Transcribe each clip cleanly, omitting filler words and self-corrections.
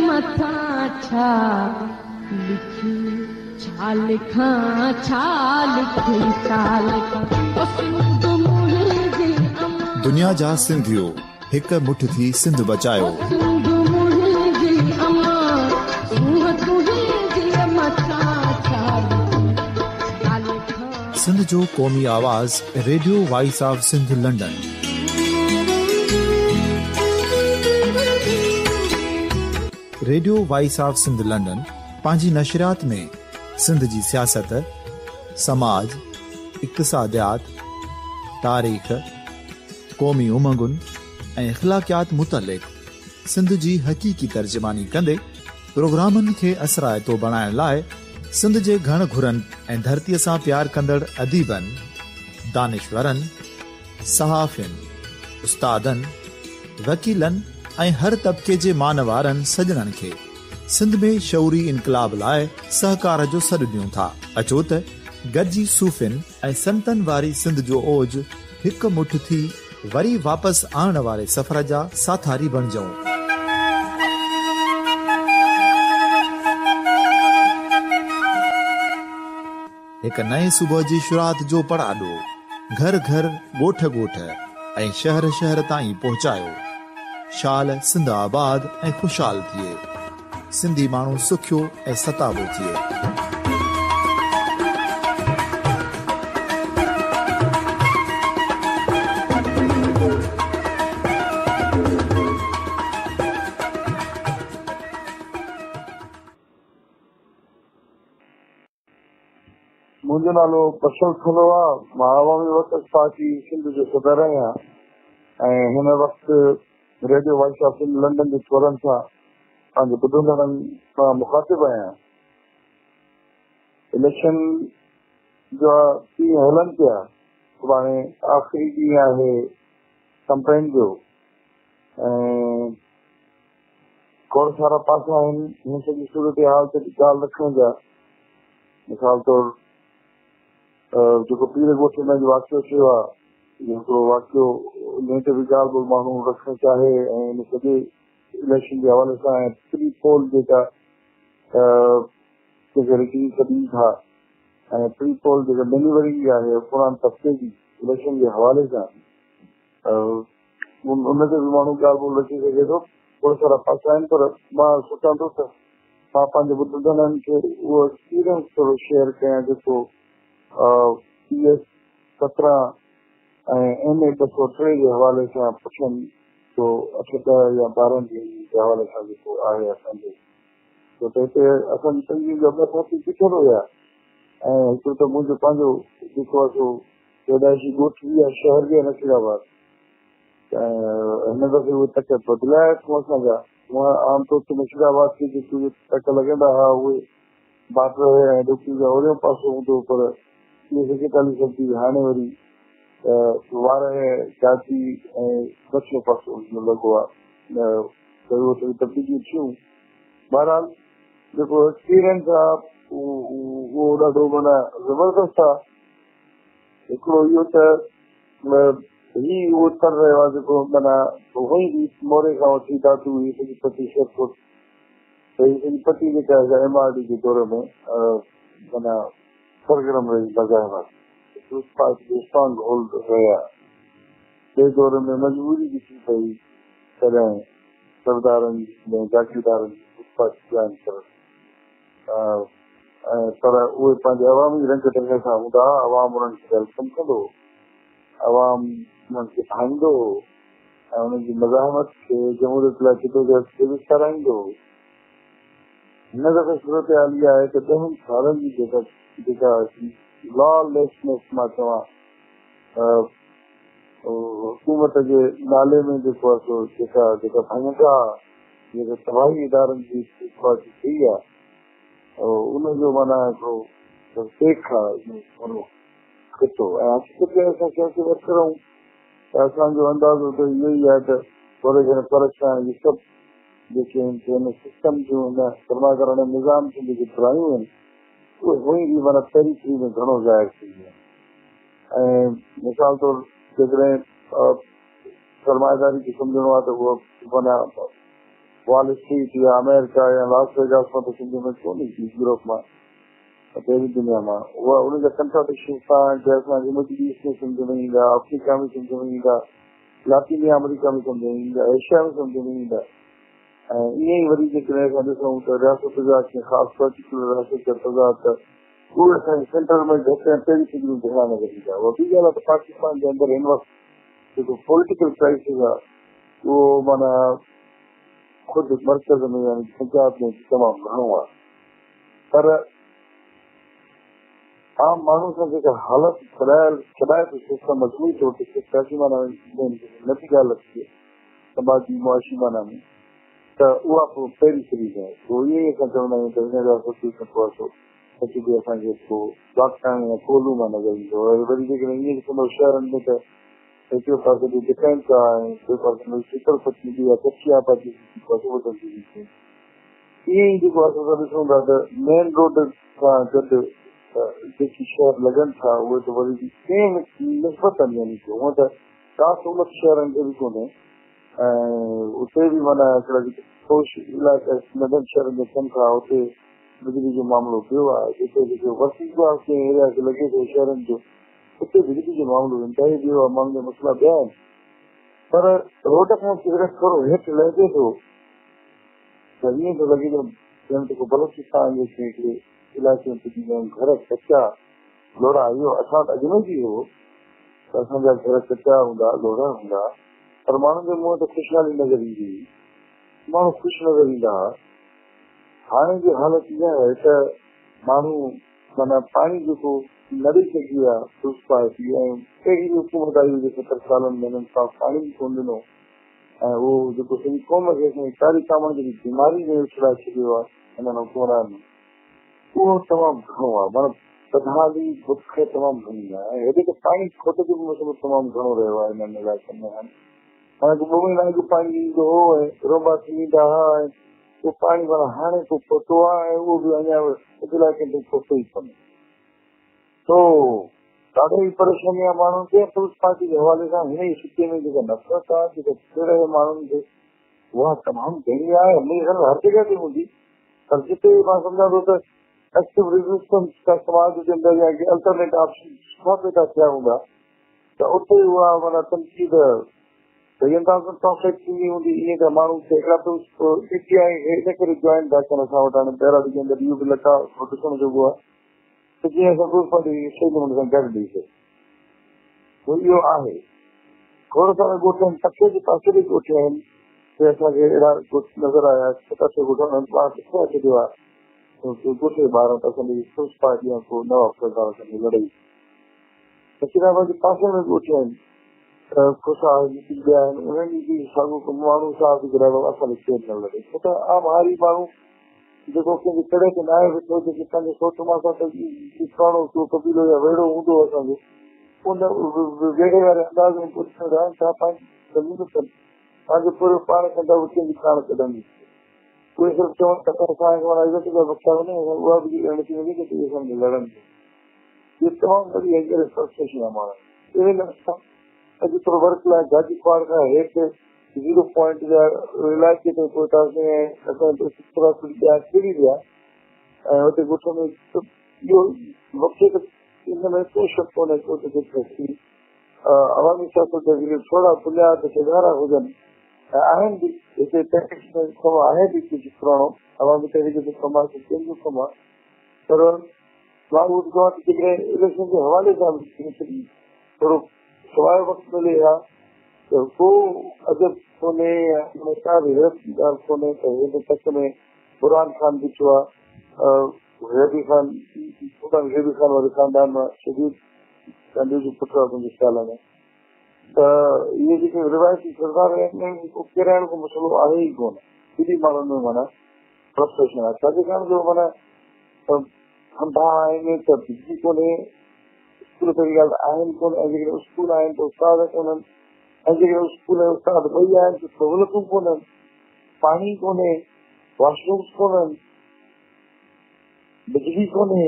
मथा छा लिखी छा लिखां छा लिखी छा लिखां ओ सिंध मुंहिंजी अम्मा दुनिया जा सिंधियो हिक मुठ थी सिंध बचायो सिंध मुंहिंजी अम्मा सूंह तुंहिंजी मथा छा लिखां सिंध जो क़ौमी आवाज़ radio voice of Sindh London. Radio voice of Sindh London पंहिंजी नशरियात में सिंध जी सियासत, समाज, इक़्तिसादियात, तारीख़, क़ौमी उमंगुनि ऐं अख़लाक़ियात मुतलिक़ सिंध जी हक़ीक़ी तर्जुमानी कंदे प्रोग्रामनि खे असराइतो बणाइण लाइ सिंध जे घण घुरनि ऐं धरतीअ सां प्यार कंदड़ अदीबनि, दानिशवरनि, सहाफ़ियुनि, उस्तादनि, वकीलनि ऐं हर तबिके जे मानवारनि सजणनि खे सिंध में शऊरी इनकलाब लाइ सहकार जो सॾु ॾियूं था। अचो त गॾिजी सूफ़ियुनि ऐं संतनि वारी सिंध जो ओज हिक मुठ थी वरी वापसि आणण वारे सफ़र जा साथारी बणिजऊं। हिक नए सुबुह जी शुरूआत जो पड़ाॾो घर घर, ॻोठ ॻोठ ऐं शहर शहर ताईं पहुचायो। शाल सिंध आबाद ऐं ख़ुशहाल थिए, सिंधी माण्हू सुखियो ऐं सताबो थिए। मुंहिंजो नालो बशर थींदो आहे। मां अवामी वक़्त पार्टी सिंध जो सदर आहियां ऐं हिन वक़्तु radio voice of Sindh London जे स्वरनि सां पंहिंजे ॿुधंदड़नि सां मुखातिब आहियां। इलेक्शन जा ॾींहं हलनि पिया, सुभाणे आख़िरी ॾींहुं आहे कैंपेन जो ऐं खोड़ सारा पासा आहिनि हिन सॼी सूरत हाल ते ॻाल्हि रखण जा। मिसाल तौरु जेको पीर ॻोठ में वाक़ियो थियो आहे, हिकिड़ो वाक़ियो उन ते बि ॻाल्हि ॿोल माण्हू रखणु चाहे ऐं इन सॼे इलेक्शन जे हवाले सां ऐं प्री पोल जेका रिटीन कढी था ऐं प्री पोल जेका डिलीवरी आहे पुरान तबिके जी इलेक्शन जे हवाले सां उन ते बि माण्हू ॻाल्हि ॿोल रखी सघे थो। खोड़ सारा पासा आहिनि, पर मां सोचां थो त मां पंहिंजे ॿुधंदड़नि खे उहो एक्सपीरियंस थोरो शेयर कयां जेको PS 17 ऐं MA 203 जे हवाले सां पुछनि तो 8 10 या 12 ॾींहंनि जे हवाले सां जेको आहे असांजे। छो त हिते असांजी तंगीन जा ॿ साथी किथे हुया ऐं हिकिड़ो त मुंहिंजो पंहिंजो जेको आहे सो पैदाइशी ॻोठ बि आहे शहर बि आहे नसीराबाद। हिन दफ़े उहे टक बदिलाया अथऊं असांजा। हूअं आमतौर ते नसीराबाद खे जेके टक लॻंदा हुआ उहे बाटर ऐं डुकी जा ओड़ियो पासो हूंदो, पर इहे जेके ताली सब्जी हाणे वरी वार जाती ऐं दक्षिण पासो लॻो आहे, उहो सॼी तब्दीलियूं थियूं। बहरहाल जेको एक्सपीरियंस आहे उहो ॾाढो माना ज़बरदस्त आहे। हिकिड़ो इहो त ही उहो तर रहियो आहे जेको माना हुई बि मोरे खां वठी दातू ही सॼी पटी शेरकोट ही सॼी पटी जेका आहे MRD जे दौर में माना सरगर्म रही लॻाइण स्ट्रॉन्ग होल्ड रहिया। ॿिए दौर में मजबूरी बि थी पई तॾहिं सरदारनि ऐं जागीरदारनि जॉइन करणु, पर उहे पंहिंजे अवामी रंग ढंग सां हूंदा। अवाम उन्हनि खे वेलकम कंदो, अवाम उन्हनि खे ठाहींदो ऐं उन्हनि जी मज़ाहमत खे जमहूरियत लाइ जिदोजहद खे बि कराईंदो। हिन दफ़े सूरत हाल इहा आहे त 10 सालनि जी जेका लॉलेसनेस मां चवां हुकूमत जे नाले में जेको आहे सो जेका भंगा जेका तबाही इदारनि जी थी आहे उनजो माना हिकिड़ो टेक आहे कितो। ऐं हक़ीक़त में असां कंहिंखे वर्त रहूं त असांजो अंदाज़ो त इहो ई आहे त थोरे घणे फ़र्क़ सां इहे सभु जेके हिन सिस्टम जूं हिन सरमाकरण निज़ाम जूं जेके बुरायूं आहिनि उहे हुई बि माना पेरिफेरी में घणो ज़ाहिर थी वियो। ऐं मिसाल तौरु जेकॾहिं सरमाएदारी खे सम्झणो आहे त उहो माना वॉल स्ट्रीट या अमेरिका या लॉस वेगास में तो सिंध में कोन्हे थी, यूरोप में पहिरीं दुनिया में उहा उनजा कंट्राडिक्शन सां जंहिंसां मिडल ईस्ट में सम्झ में ईंदा, अफ्रीका में सम्झ में ईंदा, लैटिन अमेरिका में सम्झ में ईंदा, एशिया में सम्झ में ईंदा। ऐं ईअं ई वरी जेकॾहिं असां ॾिसूं त रियासत जा ख़ासि पर्टिकुलर रियासत जा तज़ाद त उहे असांजे सेंटर में घटि ऐं पहिरीं सिंधियूं ध्यानु न रखंदा। उहा ॿी ॻाल्हि आहे त पाकिस्तान जे अंदरि हिन वक़्तु जेको पॉलिटिकल क्राइसिस आहे उहो माना खुदि मर्कज़ में यानी पंजाब में तमामु घणो आहे। पर आम माण्हू सां जेका हालत छॾाए थो सिस्टम मजबूरी तौर ते सियासी माना नथी ॻाल्हि अचे समाजी मुआशी माना में त उहा पोइ पहिरीं सीरीज़ आहे। पोइ ईअं ई असां चवंदा आहियूं त हिन जा सची असांखे पोइ वाकाइण या कोलू मां नज़र ईंदो। वरी जेकॾहिं ईअं ॾिसंदो शहरनि में त हिकिड़े पासे ते डिफेंस आहे ऐं ॿिए पासे में शिकर पत्नी बि आहे, कच्ची आबादी ईअं ई जेको असां ॾिसूं था त मेन रोड सां गॾु जेकी शहर लॻनि था उहे त वरी कंहिं निस्बत आहिनि। यानी की हूअं त का सहूलियत शहरनि खे बि कोन्हे ऐं उते बि माना हिकिड़ा जेके ठोस इलाइक़ा नंढनि शहरनि में थियनि था उते बिजली जो मामिलो ॿियो आहे। जिते जेको वसीलो आहे कंहिं एरिया खे लॻे थो शहरनि जो उते बिजली जो मामिलो इंतिहाई ॿियो आहे, माण्हुनि जा मसइला ॿिया आहिनि। पर रोड खां सिगरेट थोरो हेठि लहे थो त ईअं थो लॻे ॼण जेको बलोचिस्तान जे हिकिड़े इलाइक़े में पुॼी विया घर कचा लोड़ा। इहो असां वटि अॻु में बि हो त असांजा घर कचा हूंदा, लोड़ा हूंदा, पर माण्हुनि जे मुंहं ते ख़ुशहाली नज़र ईंदी हुई, माण्हू ख़ुशि नज़र ईंदा हुआ। हाणे जी हालत इहा आहे त माण्हू माना पाणी जेको न ॾेई सघी आहे फुस पाए थी ऐं पहिरीं हुकूमत आई हुई 70 सालनि में हिननि सां पाणी बि कोन ॾिनो ऐं उहो जेको सॼी क़ौम खे कारी कामनि जी बीमारी में उछलाए छॾियो आहे हिननि हुकूमरान में, उहो तमामु घणो आहे। माना बदहाली बुख तमामु घणी आहे ऐं हेॾे त पाणी खोट जो बि मसइलो तमामु घणो रहियो आहे हिननि इलाइक़नि में। हाणे 2 महीना अॻु पाणी ईंदो हो ऐं रोबा थी ईंदा हुआ ऐं उहो पाणी माना हाणे को पहुतो आहे ऐं उहो बि अञा इलाइक़े ते पहुतो ई कोन्हे। तो ॾाढो ई परेशानी आहे माण्हुनि खे। पुलिस पार्टी जे हवाले सां हिन ई सिटे में जेका नफ़रत आहे जेका थी रहे माण्हुनि खे उहा तमामु घणी आहे। मुंहिंजे घर हर जॻह ते हूंदी, पर जिते मां सम्झां थो त एक्टिव रेजिस्टेंस का समाज जे अंदरि या अल्टरनेट ऑप्शन सुठा पैदा थिया हूंदा त उते उहा माना तनक़ीद भई अंदाज़ ट्रांसलेट थींदी हूंदी। ईअं त माण्हू खे हिकिड़ा पीटीआई हिन करे जॉइन था कनि असां वटि। हाणे ॿाहिरां जे अंदरि इहो बि लटा ॾिसण जोॻो आहे त जीअं असां पुलिस पार्टी सही नमूने सां गॾु ॾेई सघूं। इहो आहे। खोड़ सारा ॻोठ आहिनि, टके जे पासे बि ॻोठ आहिनि ते असांखे अहिड़ा नज़र आया 7-8 ॻोठ छॾियो आहे ॻोठ जे ॿाहिरां त असांजी पुलिस पार्टी आहे को नवाब सरदार असांजी लड़ाई। नशीराबाद जे पासे में ॻोठ आहिनि खुशा ॿिया आहिनि, उन्हनि जी साॻियो माण्हू साहब बि ॿुधायो असांखे केरु न लड़े। छो त आम हारी माण्हू जेको कंहिंजे कड़े ते न आहे वेठो, जेके पंहिंजे सोच मां सां करणो को कबीलो या वेड़ो हूंदो असांजो, उन वेड़े वारे अंदाज़ में पुछण रहनि था पंहिंजी ज़मीन कनि पंहिंजो पूरो पाण कंदा कंहिंजी कान कढंदी। उहे सिर्फ़ु चवनि त असांखे माना इज़त जा बख़्शा वञे उहा बि थी वञे की इहे असांखे लड़नि। इहे तमामु वॾी अहिड़ी फ्रस्ट्रेशन आहे माण्हू। अॼु थोरो वर्क लाइ गाजी पाड़ खां हेठि 0 पॉइंट जा इलाइक़े ते पहुतासीं ऐं असां थोरा किरी विया ऐं हुते ॻोठ में इहो मूंखे त इन में को शक कोन्हे को त अवामी सियासत जा थोरा बुनियाद किरदार हुजनि ऐं आहिनि बि हिते तहरीक में कमु आहे बि कुझु पुराणो अवामी तहरीक जो कमु आहे कंहिंजो कमु आहे। पर मां उहो चवां त जेकॾहिं इलेक्शन जे हवाले सां थोरो सवाइ वक़्तु मिले हा त को अदब कोन्हे या का बि ॻाल्हि कोन्हे त हिन तक में बुरहान खान ॾिठो आहे हेबी खान वारे ख़ानदान मां शदीद गांधी जो पुटु आहे मुंहिंजे ख़्याल में त इहे जेके रिवायती किरदार आहिनि किराइण जो मसइलो आहे ई कोन। केॾी माण्हुनि में माना फ्रस्ट्रेशन आहे छाजे कारण जो माना धंधा आहिनि त बिजली कोन्हे, स्कूल पहिरीं ॻाल्हि आहिनि कोन ऐं जेकॾहिं स्कूल आहिनि त उस्ताद कोन्हनि ऐं जेकॾहिं स्कूल ऐं उस्ताद ॿई आहिनि त सहूलियतूं कोन्हनि, पाणी कोन्हे, वॉशरूम्स कोन्हनि, बिजली कोन्हे।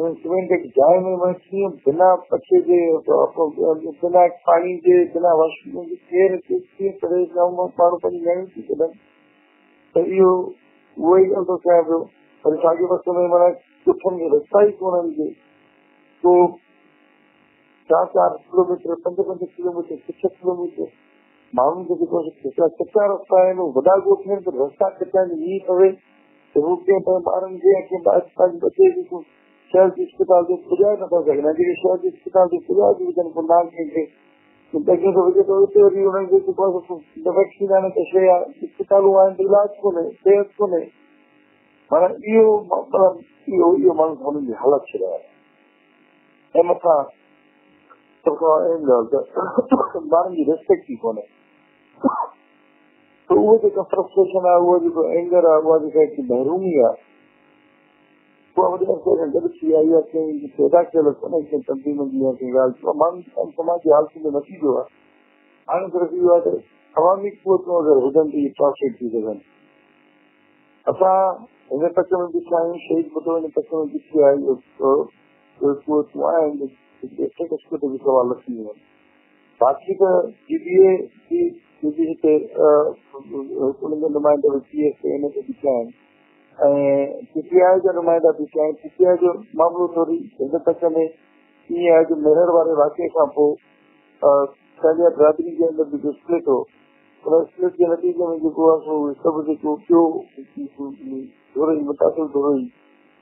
सीमेंट एक जाए में मैं कीअं बिना पचे जे बिना पानी जे बिना वॉशिंग जे केर कीअं करे माण्हू पंहिंजी महिनत थी कढनि त इहो उहो ई ॻाल्हि थो कयां पियो। वरी साॻे पासे में माना ॻुठनि खे रस्ता ई कोन्हनि के को 4-4 किलोमीटर 5-5 किलोमीटर 6 किलोमीटर माण्हुनि खे जेको कचा रस्ता आहिनि वॾा ॻोठ आहिनि त रस्ता कचा मींहुं पवे त हू कंहिं पंहिंजे ॿारनि खे या कंहिं पंहिंजे बचे खे शहर जे अस्पताल ते पुॼाए नथा सघनि। जेके शहर जे अस्पताल ते पुॼाए थी विझनि पोइ नाल कंहिंखे कंहिंखे थो विझे त उते वरी हुननि खे जेको आहे वैक्सीन आहे त शइ आहे अस्पतालूं आहिनि त इलाज कोन्हे सिहत कोन्हे। माना इहो माण्हू हुननि जी हालत छॾाए ऐं मथां ॿारनि जी रिस्पेक्ट ई कोन्हे त उहो जेका फ्रस्ट्रेशन आहे उहो जेको एंगर आहे उहा जेका हिकु महरूमी आहे उहा वॾे अरसे खां गॾु थी आई आहे। कंहिं पैदा कयल कोन्हे कंहिं तंज़ीमनि जी या कंहिं ॻाल्हि माण्हुनि समाज जी हालतुनि में नतीजो आहे। हाणे सिर्फ़ु इहो आहे त अवामी क़ुवतूं अगरि हुजनि त इहे ट्रांसलेट थी सघनि। असां हिन तक में ॾिठा आहियूं शहीद ॿुधो हिन तक में ॾिठी आहे क़ुवतूं आहिनि ते बि सवाल लथी वञनि। बाक़ी त जीबीए जी हिते उन्हनि जा नुमाइंदा पीएस हिन ते ॾिठा आहिनि ऐं पीटीआई जा नुमाइंदा ॾिठा आहिनि। पीटीआई जो मामिलो थोरी हिन तक में ईअं आहे कि मेहर वारे वाक़े खां पोइ पंहिंजे बिरादरी जे अंदरि जेको स्प्लिट हो उन स्प्लिट जे नतीजे में जेको आहे सो सभु जेको ॿियो थोरो ई मुतासिर थोरो ई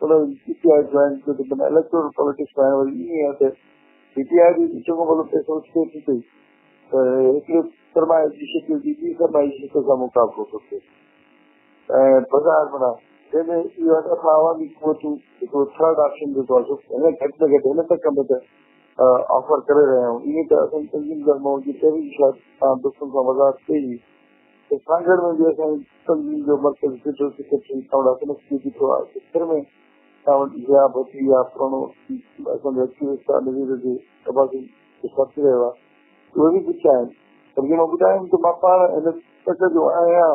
उन पीटीआई जॉइन कयो त माना इलेक्टोरल पॉलिटिक्स में वरी ईअं आहे त पीटीआई बि चङो भलो पैसो स्टे थी पई त हिकिड़े सरमाए जी शिकिल जी ॿी सरमाए जी शिकिल सां मुक़ाबिलो थो थिए ऐं बाज़ारि माना जंहिंमें इहो आहे असां अवामी क़ुवतूं जेको थर्ड ऑप्शन जेको आहे हिन घटि में घटि हिन तक में त ऑफर करे रहिया आहियूं। ईअं त असांजी तंज़ीम गर्माऊं जी पहिरीं शायदि तव्हां दोस्तनि सां वज़ाहत कई त सागर में बि असांजी तंज़ीम जो मर्कज़ जनरल सेक्रेटरी ॾिठो आहे फिर में तव्हां वटि ज़िया भट्टी या पुराणो असांजो एक्टिविस्ट आहे नज़ीर जे तबादी साथी रहियो आहे उहे बि पुछिया आहिनि पर जीअं मां ॿुधायुमि त मां पाण हिन तक जो आहियां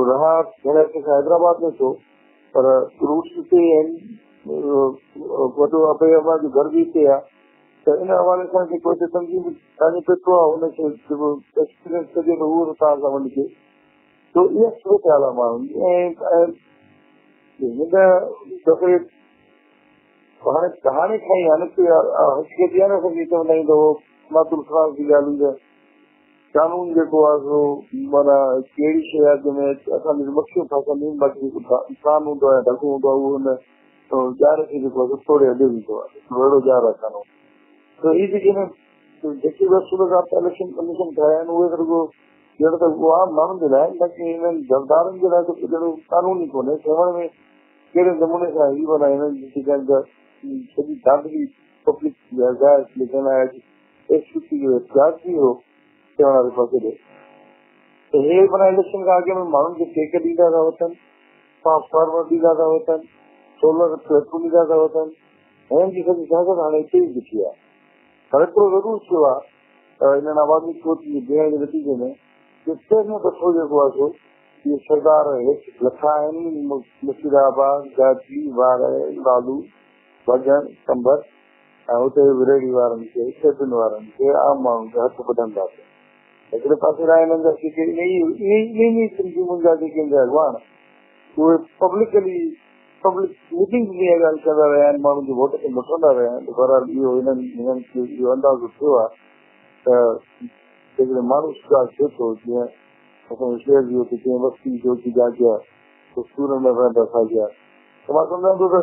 रहा घणे अर्से खां हैदराबाद में थियो पर रूट्स हिते आहिनि वॾो अभय जो घर बि हिते आहे त इन हवाले सां जेको हिते तंज़ीम तव्हांजो पेट्रो आहे हुनखे जेको एक्सपीरियंस कजे त उहो तव्हां सां वञी करे तो इहा सूरत हाल आहे माण्हुनि ऐं हिन दफ़े हाणे खां ई हाणे हक़ीक़त आहे न असांजी चवंदा आहियूं त उहो मातुल ख़राब जी ॻाल्हि कानून जेको आहे सो माना कहिड़ी शइ आहे जंहिंमें असांजी मखियूं फासंदियूं बाक़ी इंसान हूंदो आहे ढकु हूंदो आहे उहो हुन ॼार खे जेको आहे थोरे हॾे ईंदो आहे अहिड़ो ॼार आहे कानून त हीअ जेके जेकी बि सूरत इलेक्शन कमीशन ठाहिया आहिनि उहे रुगो ॼण त उहो आम माण्हुनि जे लाइ बाक़ी हिननि जलदारनि जे लाइ त ॼण कानून ई कोन्हे चवण में कहिड़े नमूने सां ही माना हिननि जेका सॼी दादगी पब्लिक लिखियल आहे एहतियात बि हो चवण वारे पासे ॾे त हे माना इलेक्शन खां अॻे में माण्हुनि खे चेक ॾींदा था वठनि ट्रांसफार्मर ॾींदा था वठनि सोलर प्लेटूं ॾींदा था वठनि हिननि जी सॼी सियासत हाणे हिते ई ॾिठी आहे पर हिकिड़ो ज़रूरु थियो आहे हिननि आवामी क़ुवत जी भेण जे नतीजे में पहिरियों दफ़ो जेको आहे सो इहे सरदार लखा आहिनि मुशीराबाद गाजी वार लालू भॼन कंबर ऐं हुते विरेड़ी वारनि खे खेतुनि वारनि खे आम माण्हुनि खे हथ ॿधंदासीं हिकिड़े पासे लाइ हिननि जा जेके इन तंज़ीमुनि जा जेके अॻवान उहे पब्लिक मीटिंग में इहा ॻाल्हि कंदा रहिया आहिनि माण्हुनि जो वोट खे वठंदा रहिया आहिनि बहरहाल हिननि खे इहो अंदाज़ो थियो आहे त हिकिड़े माण्हू शिकार थिए थो जीअं असांजे शहर जी हुते जीअं वस्ती जोती जागिया सूरनि में रहंदा साॻिया त मां सम्झां थो त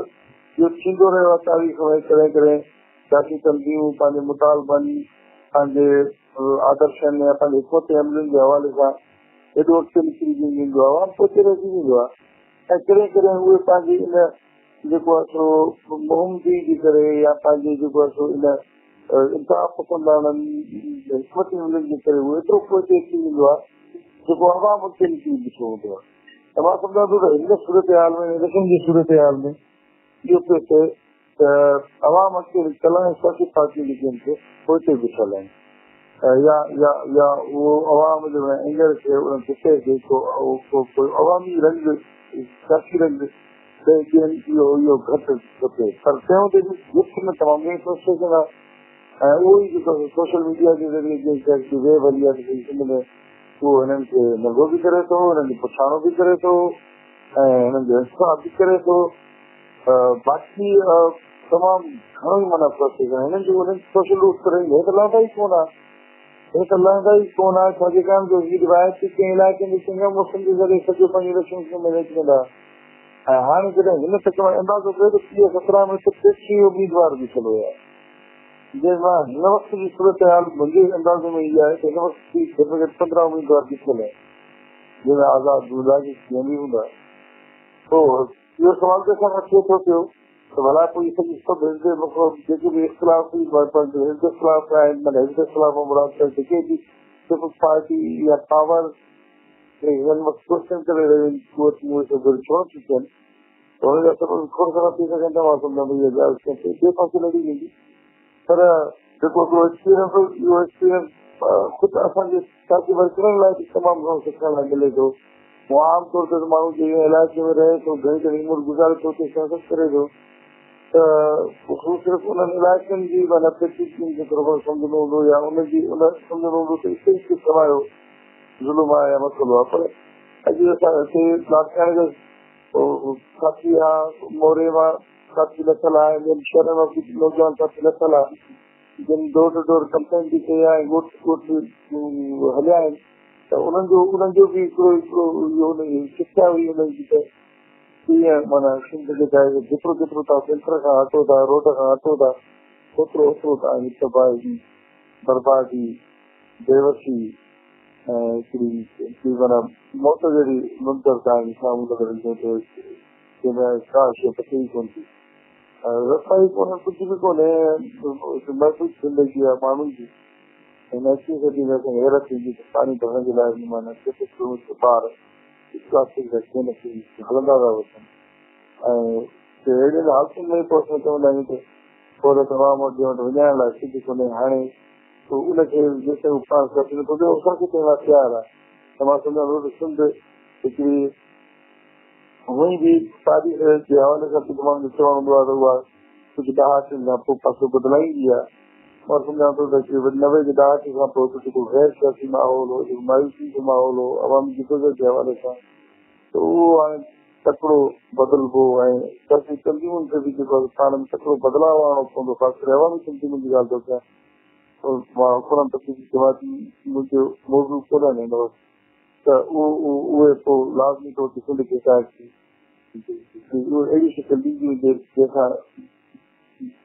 इहो थींदो रहियो आहे तारीख़ में कॾहिं कॾहिं सियासी तंज़ीमूं पंहिंजे मुतालबनि पंहिंजे आदर्शनि या पंहिंजे हिकमत अमलनि जे हवाले सां हेॾो अॻिते निकिरी वेंदो आहे आवाम पोइ रहिजी वेंदो आहे ऐं कॾहिं कॾहिं उहे पंहिंजी इन जेको आहे सो मुहिमदी जे करे या पंहिंजे जेको आहे सो इन इंसाफ़ पसंदि हिकमत अमलनि जे करे उहो एतिरो पोइ थी वेंदो आहे जेको आवाम अॻिते निकिरी ॾिठो हूंदो आहे त मां सम्झां थो त हिन सूरत हाल में इलेक्शन जी सूरत हाल में इहो पियो थिए त अवाम अॻिते निकितल ऐं सियासी पार्टियूं जेके आहिनि से पोइ बीठल आहिनि या उहो अवाम जो एंगर खे उन गुस्से खे अवामी रंग सियासी रंग इहो घटि खपे, पर तंहिं ते बि गिफ्ट में तमामु घणी फ्रस्ट्रेशन आहे। ऐं उहो ई जेको सोशल मीडिया जे ज़रिए वेब हली आहे सिंध में, उहो हिननि खे नंढो बि करे थो, हिननि खे पुछाणो बि करे थो ऐं हिननि जो इंसाफ़ बि करे थो। बाक़ी तमामु घणो ई माना फ्रस्ट्रेशन हिननि जो सोशल रूप करे हे त लहंदा ई कोन आहे, छाजे कारण जो रिवायती कंहिं इलाइक़े में चङे मौसम जे ज़रिए सॼो पंहिंजी इलेक्शन में मैनेज कंदा। ऐं हाणे जॾहिं हिन तक अंदाज़ो कयो त 2017 में 33 उम्मीदवार बि चलो आहे, जे मां हिन वक़्त जी सूरत हाल मुंहिंजे अंदाज़े में इहा आहे त हिन वक़्त 15 उम्मीदवार बीठल आहे, जंहिंमें आज़ाद गुलाजी कीअं बि हूंदा। पोइ इहो सवाल त असां खां थिए थो पियो त भला पोइ सभु जेके बि इख़्तिलाफ़ जेके बि पार्टी या पावर क्वेश्चन करे रहियूं छो थी थियनि, त हुनजा सभु खोड़ सारा थी सघनि था। मां सम्झां भई इहा ॻाल्हि ॿिए पासे लड़ी वेंदी, पर जेको हिकिड़ो एक्सपीरियंस हो इहो एक्सपीरियंस ख़ुदि असांजे साथी वर्करनि लाइ बि तमामु घणो सिखण लाइ मिले थो। उहो आमतौर ते माण्हू जे इलाइक़े में रहे थो, घणी घणी उमिरि गुज़ारे थो, सियासत करे थो, त हू सिर्फ़ु उन्हनि इलाइक़नि जी माना पेटीशन खे थोरो घणो सम्झंदो हूंदो या उनजी उन सम्झंदो हूंदो त हिते समायो ज़ुल्म आहे या मसइलो आहे। पर अॼु असां हिते लाड़काणे जो साथी आहे, मोरे मां साथी लथल आहे, ॿियनि शहरनि मां बि नौजवान साथी लथल आहे, जिन डोर टू डोर कंप्लेन बि कई आहे, ॻोठ ॻोठ हलिया आहिनि, त उन्हनि जो बि हिकिड़ो शिक्षा हुई हुननि जी त कीअं माना सिंध जेका आहे जेतिरो जेतिरो तव्हां सेंटर खां हटो था, रोड खां हटो था, ओतिरो ओतिरो तव्हांजी तबाही, बर्बादी, बेवसी ऐं हिकिड़ी माना मौत जहिड़ी मुंतर तव्हांजे साम्हूं नज़र ईंदो, जंहिंमें का शइ पते ई कोन थी, रस्ता ई कोन्हे, कुझु बि कोन्हे, महफ़ूज़ ज़िंदगी आहे माण्हुनि जी। हिन 80 सदी में असांखे हैरत थींदी त पाणी भरण जे लाइ माना 6 किलोमीटर ॿार प्लास्टिक जा केन हलंदा था वठनि ऐं अहिड़ियुनि हालतुनि में पोइ असां चवंदा आहियूं त पोइ तमामु वटि विञाइण लाइ सिध कोन्हे। हाणे उनखे जेसिताईं पाण करे नथो ॾियो असांखे चवण लाइ तयारु आहे, त मां सम्झां थो त सिंध हिकिड़ी हूअं ई बि तारीख़ जे हवाले सां तमामु चवणो हूंदो आहे त उहा कुझु ॾहाकनि खां पोइ पासो बदिलाईंदी आहे। मां सम्झां थो त 90 जे ॾहाके खां पोइ जेको गैर सियासी माहौल हो, जेको मायूसी जो माहौल हो अवामी जिदोजहद जे हवाले सां, त उहो हाणे तकिड़ो बदिलबो ऐं सियासी तंज़ीमुनि खे बि जेको पाण में तकिड़ो बदिलाव आणणो पवंदो, ख़ासि करे अवामी तंज़ीमुनि जी ॻाल्हि थो कयां। मां हुकुरनि तकलीफ़ जमाती मुंहिंजो मौज़ू कोन ॾींदो त उहे पोइ लाज़मी तौर ते सिंध खे अहिड़ी शिकिल ॾींदी हुजे जंहिंसां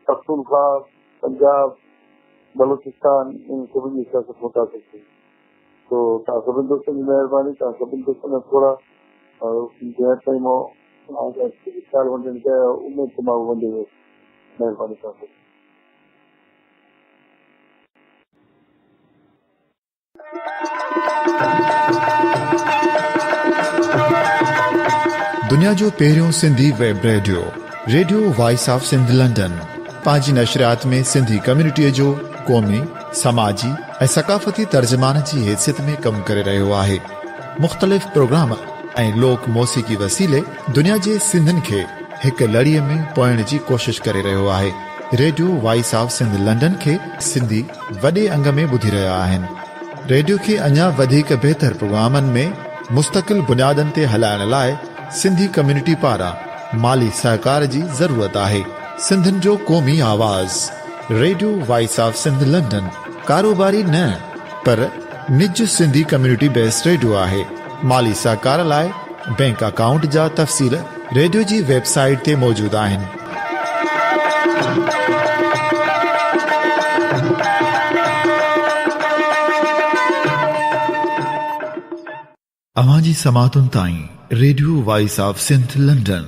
पख्तूनख्वा, पंजाब, बलूचिस्तान इन सभिनी जी सियासत मुतासिर थी। तो तव्हां सभिनी दोस्तनि जी महिरबानी, तव्हां सभिनी दोस्तनि थोरा जंहिं ताईं मां ख़्यालु वंडनि कया उमेद त मां वंडे वियुसि। महिरबानी तव्हां दुनिया जो पहिरियों Sindhi web radio voice of Sindh London पंहिंजी नशरियात में सिंधी कम्युनिटीअ जो क़ौमी, समाजी ऐं सक़ाफ़ती तर्जुमान जी हैसियत में कमु करे रहियो आहे। मुख़्तलिफ़ प्रोग्राम ऐं लोक मौसीक़ी वसीले दुनिया जे सिंधनि खे हिकु लड़ीअ में पोइण जी कोशिश करे रहियो आहे। Radio voice of Sindh London खे सिंधी वॾे अंग में ॿुधी रहिया आहिनि। रेडियो खे अञा वधीक बहितर प्रोग्रामनि में मुस्तक़िल बुनियादनि ते हलाइण लाइ सिंधी कम्युनिटी पारां माली सहकार जी ज़रूरत आहे। सिंधनि जो क़ौमी आवाज़ radio voice of Sindh London कारोबारी न पर निज सिंधी कम्युनिटी बेस्ड रेडियो आहे। माली सहकार लाइ बैंक अकाउंट जा तफ़सील रेडियो जी वेबसाइट ते मौजूदु आहिनि। अवां जी समातुनि ताईं radio voice of Sindh London